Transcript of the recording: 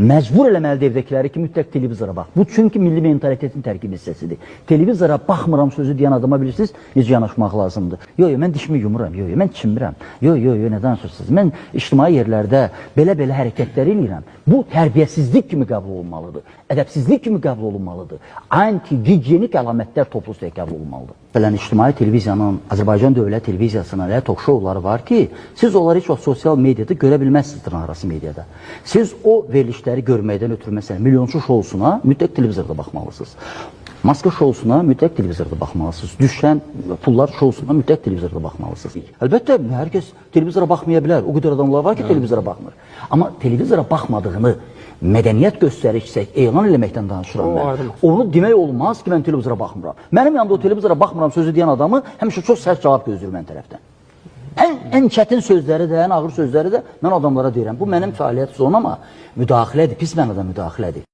Məcbur eləməlidir evdəkiləri ki, mütləq televizora bax. Bu çünki milli mentalitetin tərkib hissəsidir. Televizora baxmıram sözü deyən adama bilirsiniz, necə yanaşmaq lazımdır. Yox, mən dişimi yumuram, yox, mən çimirəm. Yox, nə danışırsınız? Mən ictimai yerlərdə belə hərəkətlər edirəm. Bu tərbiyəsizlik kimi qəbul olunmalıdır. Ədəbsizlik kimi qəbul olunmalıdır. Anti-gigiyenik əlamətlər toplusu qəbul olunmalıdır. Belən ictimai televiziyanın, Azərbaycan Dövlət Televiziyasının elə tok-şovları var ki, siz onları heç vaxt sosial mediada görə bilməzsiniz dırnaqarası mediada. Siz o verilişləri görməkdən ötürü, məsələn, milyonçu şousuna mütləq televizorda baxmalısınız. Maska şousuna mütləq televizorda baxmalısınız. Düşən pullar şousuna mütləq televizorda baxmalısınız. Əlbəttə, hər kəs televizora baxmaya bilər. O qədər adamlar var ki, televizora baxmır. Amma televizora baxmadığını mədəniyyət göstərirsək, elan eləməkdən danışıram mən. Onu demək olmaz ki, mən televizora baxmıram. Mənim yanımda o televizora baxmıram sözü deyən adamı həmişə çox sərt cavab gözləyir mən tərəfdən. Ən çətin sözləri də, ən ağır sözləri də mən adamlara deyirəm. Bu mənim fəaliyyət zonama müdaxilədir, pis mənada müdaxilədir.